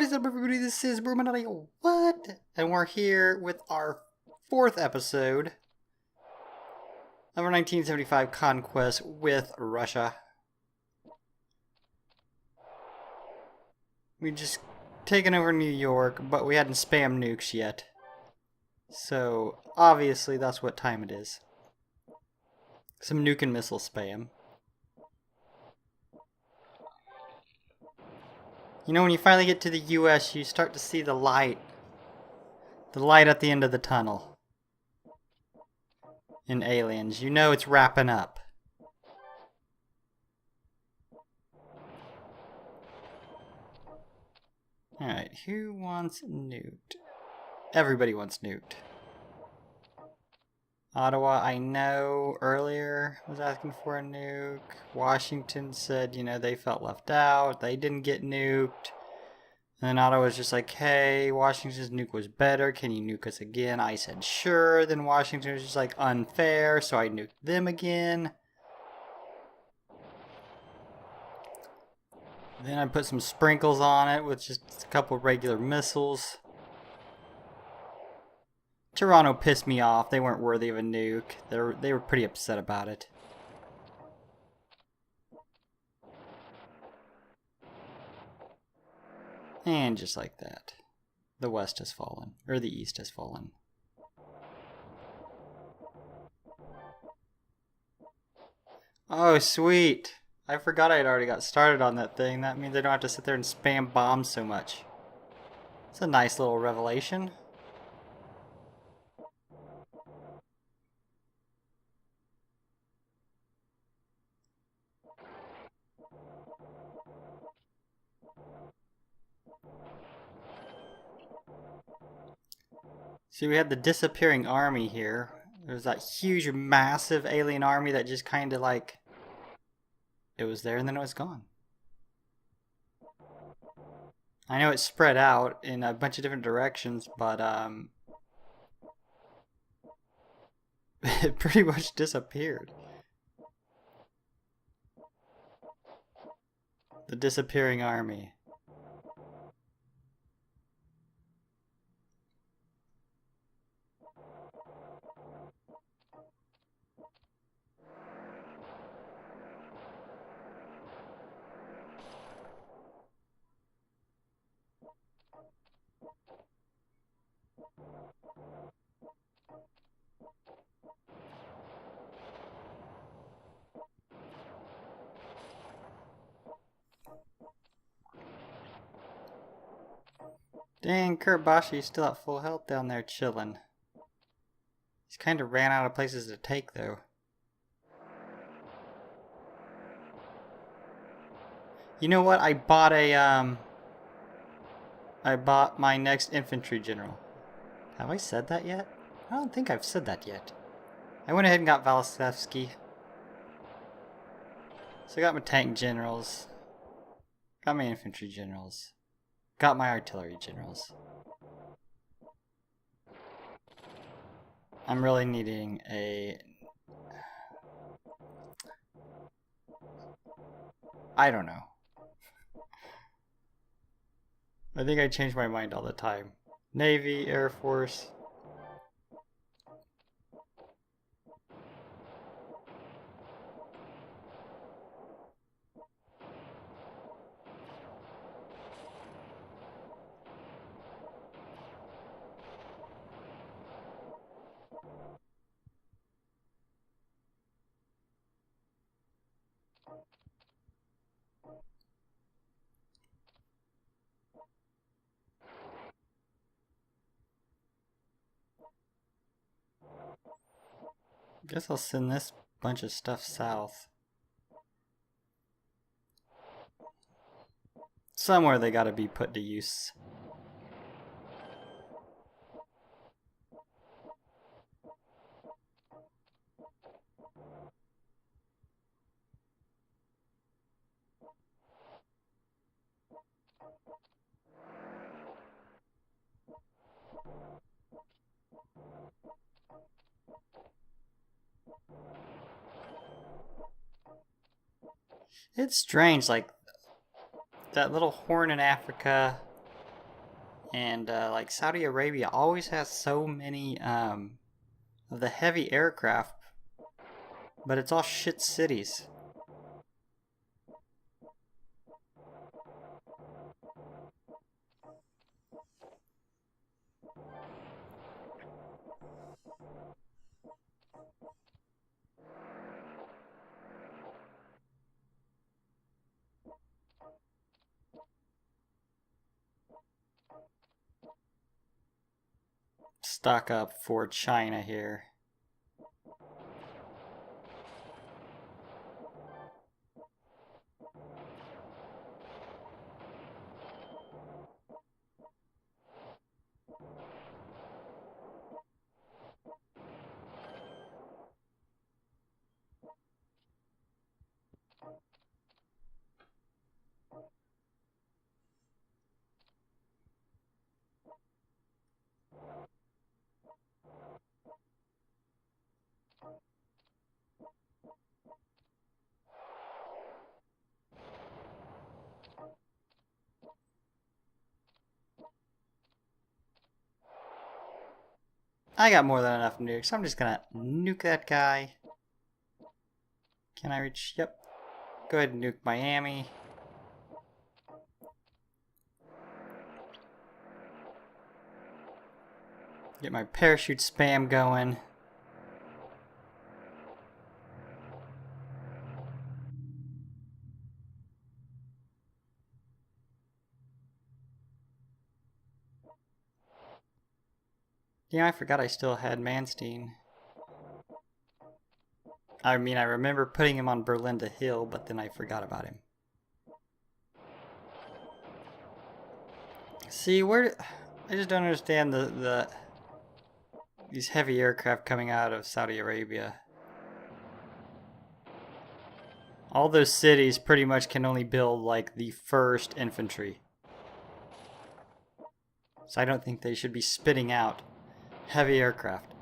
What is up, everybody? This is Bruchminati. What? And we're here with our 4th episode of our 1975 Conquest with Russia. We just taken over New York, but we hadn't spammed nukes yet. So, obviously, that's what time it is. Some nuke and missile spam. You know, when you finally get to the US, you start to see the light. The light at the end of the tunnel. In Aliens. You know it's wrapping up. Alright, who wants nuked? Everybody wants nuked. Ottawa, I know, earlier was asking for a nuke. Washington said, you know, they felt left out. They didn't get nuked. And then Ottawa was just like, hey, Washington's nuke was better. Can you nuke us again? I said, sure. Then Washington was just like, unfair. So I nuked them again. Then I put some sprinkles on it with just a couple regular missiles. Toronto pissed me off. They weren't worthy of a nuke. They were pretty upset about it. And just like that, the West has fallen, or the East has fallen. Oh, sweet. I forgot I had already got started on that thing. That means I don't have to sit there and spam bombs so much. It's a nice little revelation. See, we had the disappearing army here. There's that huge, massive alien army that just kind of like... It was there and then it was gone. I know it spread out in a bunch of different directions, but it pretty much disappeared. The disappearing army. Dang, Kurabashi's still at full health down there chilling. He's kind of ran out of places to take, though. You know what? I bought my next infantry general. Have I said that yet? I don't think I've said that yet. I went ahead and got Vasilevsky. So I got my tank generals. Got my infantry generals. Got my artillery generals. I'm really needing a... I don't know. I think I change my mind all the time. Navy, Air Force. Guess I'll send this bunch of stuff south. Somewhere they gotta be put to use. It's strange, like, that little horn in Africa, And like Saudi Arabia always has so many of the heavy aircraft, but it's all shit cities. Stock up for China here. I got more than enough nukes. I'm just gonna nuke that guy. Can I reach? Yep. Go ahead and nuke Miami. Get my parachute spam going. Yeah, I forgot I still had Manstein. I mean, I remember putting him on Berlin to Hill, but then I forgot about him. See, where... I just don't understand these heavy aircraft coming out of Saudi Arabia. All those cities pretty much can only build, like, the first infantry. So I don't think they should be spitting out heavy aircraft.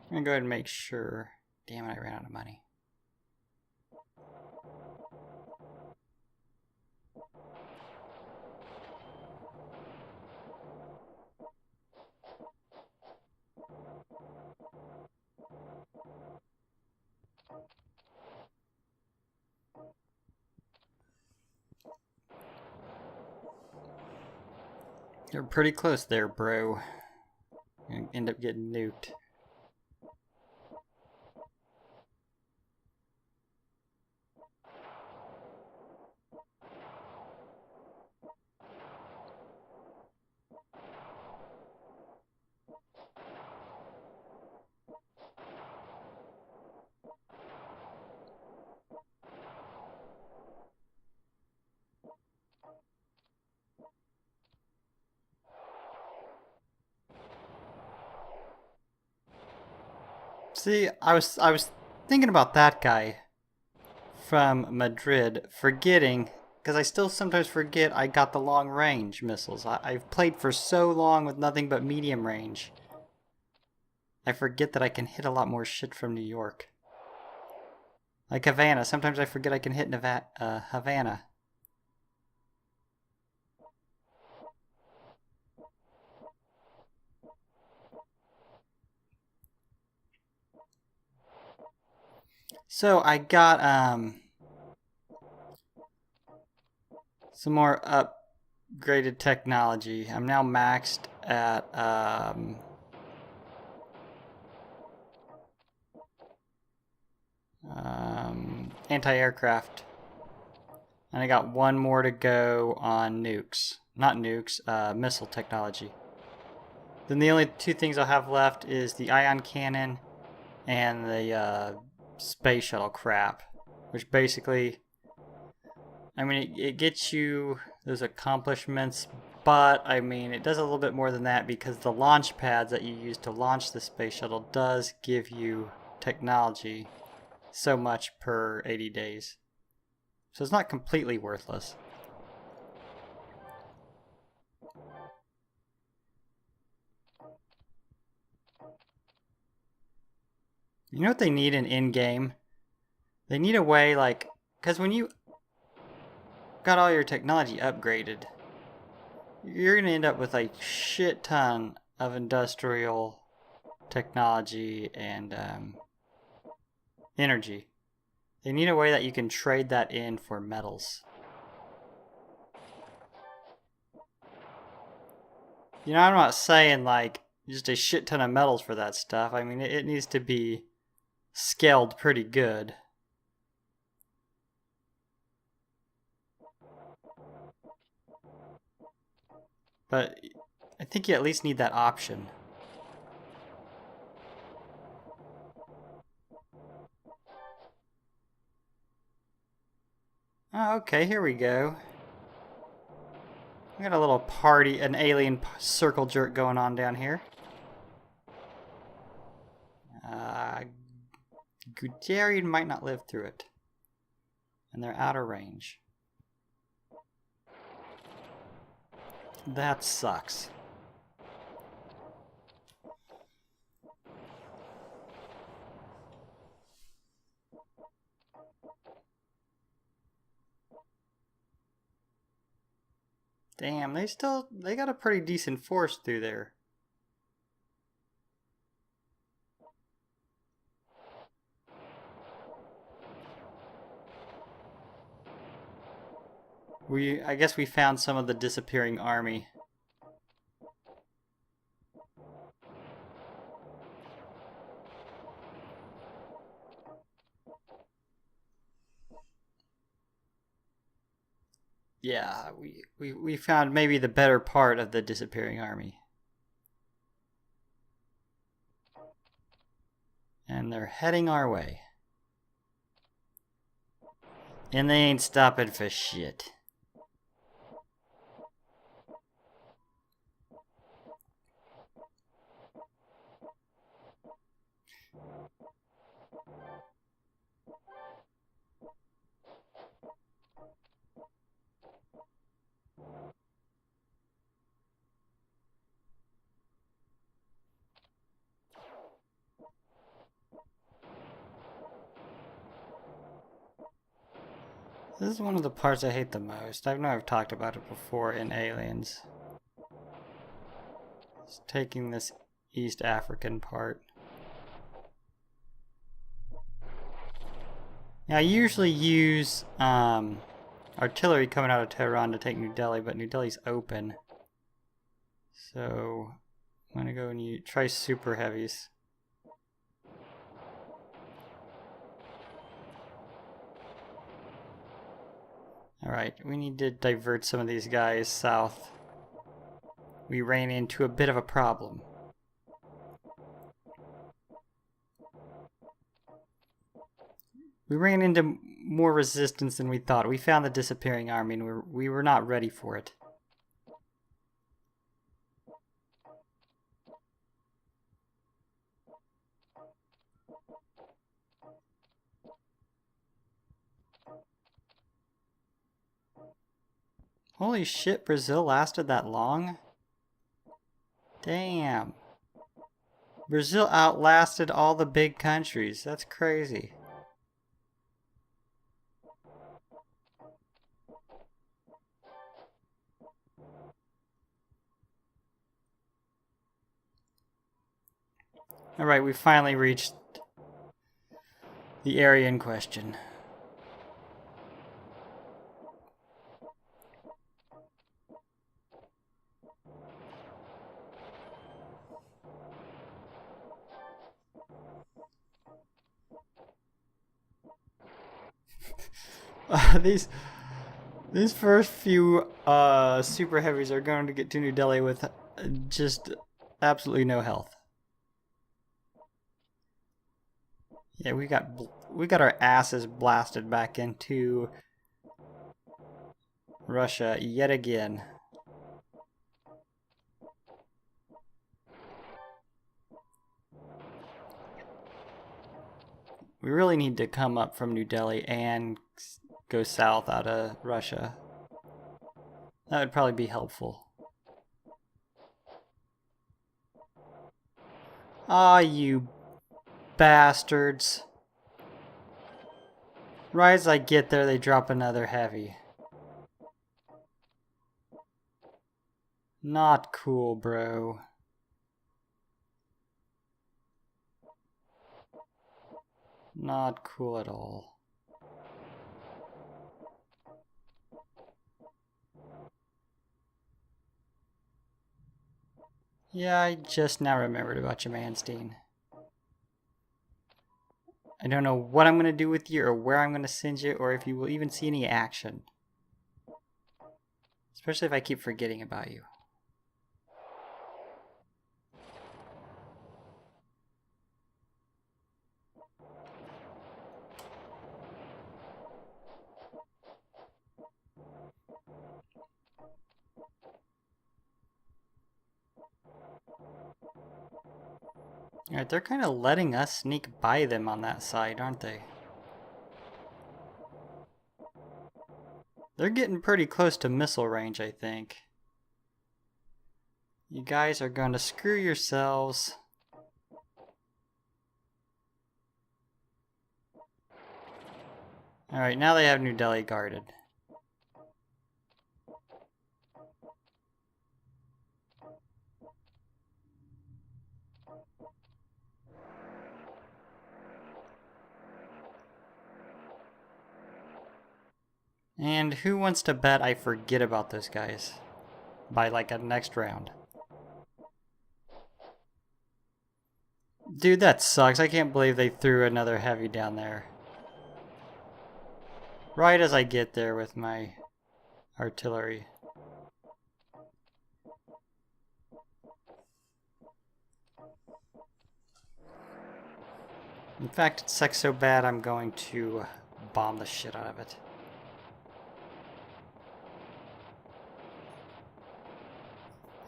I'm gonna go ahead and make sure. Damn it, I ran out of money. You're pretty close there, bro. You're gonna end up getting nuked. See, I was thinking about that guy from Madrid, forgetting, because I still sometimes forget I got the long range missiles. I've played for so long with nothing but medium range. I forget that I can hit a lot more shit from New York. Like Havana, sometimes I forget I can hit Havana. So I got some more upgraded technology. I'm now maxed at anti-aircraft. And I got one more to go on nukes. Not nukes, missile technology. Then the only two things I'll have left is the ion cannon and the space shuttle crap. Which basically, I mean, it gets you those accomplishments, but I mean, it does a little bit more than that because the launch pads that you use to launch the space shuttle does give you technology so much per 80 days. So it's not completely worthless. You know what they need in in-game? They need a way, like, because when you got all your technology upgraded, you're going to end up with a shit ton of industrial technology and energy. They need a way that you can trade that in for metals. You know, I'm not saying like just a shit ton of metals for that stuff. I mean, it needs to be scaled pretty good. But I think you at least need that option. Oh, okay, here we go. We got a little party, an alien circle jerk going on down here. Guderian might not live through it. And they're out of range. That sucks. Damn, they got a pretty decent force through there. I guess we found some of the disappearing army. Yeah, we found maybe the better part of the disappearing army. And they're heading our way. And they ain't stopping for shit. This is one of the parts I hate the most. I know I've talked about it before in Aliens. It's taking this East African part. Now, I usually use artillery coming out of Tehran to take New Delhi, but New Delhi's open. So, I'm going to go and try super heavies. Alright, we need to divert some of these guys south. We ran into a bit of a problem. We ran into more resistance than we thought. We found the disappearing army and we were not ready for it. Holy shit, Brazil lasted that long? Damn. Brazil outlasted all the big countries. That's crazy. Alright, we finally reached the area in question. These first few super heavies are going to get to New Delhi with just absolutely no health. Yeah, we got our asses blasted back into Russia yet again. We really need to come up from New Delhi and go south out of Russia. That would probably be helpful. Ah, you bastards. Right as I get there, they drop another heavy. Not cool, bro. Not cool at all. Yeah, I just now remembered about your Manstein. I don't know what I'm going to do with you or where I'm going to send you or if you will even see any action. Especially if I keep forgetting about you. Alright, they're kind of letting us sneak by them on that side, aren't they? They're getting pretty close to missile range, I think. You guys are going to screw yourselves. Alright, now they have New Delhi guarded. And who wants to bet I forget about those guys by like a next round? Dude, that sucks. I can't believe they threw another heavy down there. Right as I get there with my artillery. In fact, it sucks so bad I'm going to bomb the shit out of it.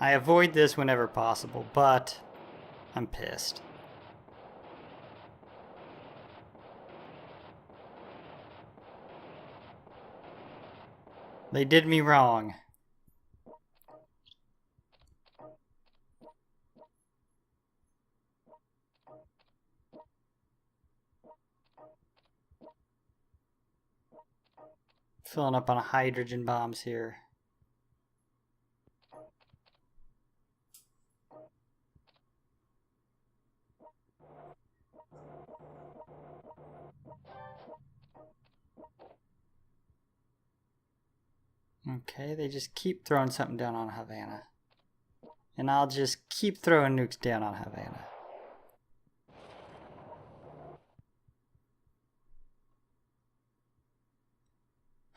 I avoid this whenever possible, but I'm pissed. They did me wrong. Filling up on hydrogen bombs here. Okay, they just keep throwing something down on Havana. And I'll just keep throwing nukes down on Havana.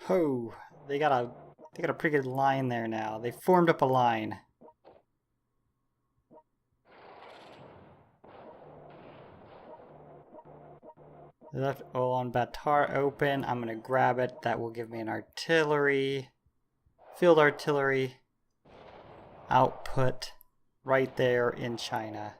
Ho! They got a pretty good line there now. They formed up a line. They left Ulaanbaatar open. I'm gonna grab it. That will give me an artillery. Field artillery output right there in China.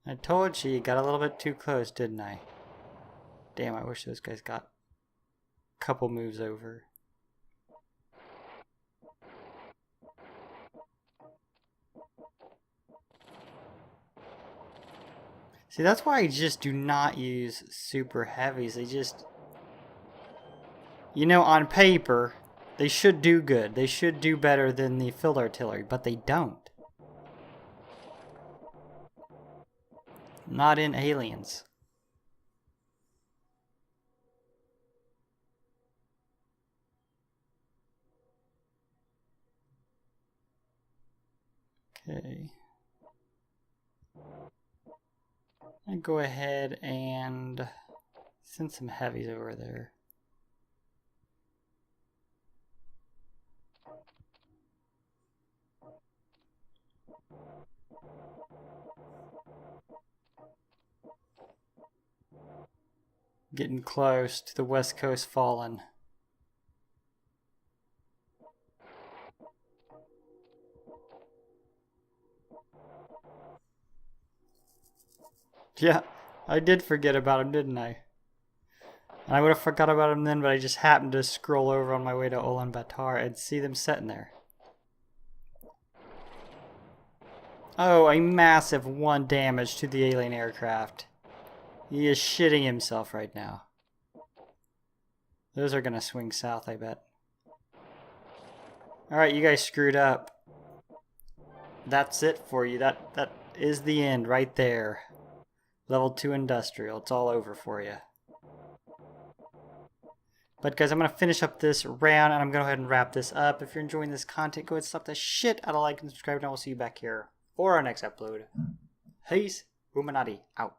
I told you got a little bit too close, didn't I? Damn, I wish those guys got a couple moves over. See, that's why I just do not use super heavies. They just... You know, on paper, they should do good. They should do better than the field artillery, but they don't. Not in Aliens. Okay. I go ahead and send some heavies over there. Getting close to the West Coast fallen. Yeah, I did forget about him, didn't I? And I would have forgot about him then, but I just happened to scroll over on my way to Ulaanbaatar and see them sitting there. Oh, a massive 1 damage to the alien aircraft. He is shitting himself right now. Those are gonna swing south, I bet. Alright, you guys screwed up. That's it for you. That is the end right there. Level 2 industrial. It's all over for you. But guys, I'm going to finish up this round and I'm going to go ahead and wrap this up. If you're enjoying this content, go ahead and slap the shit out of like and subscribe, and I will see you back here for our next upload. Peace. Bruchminati out.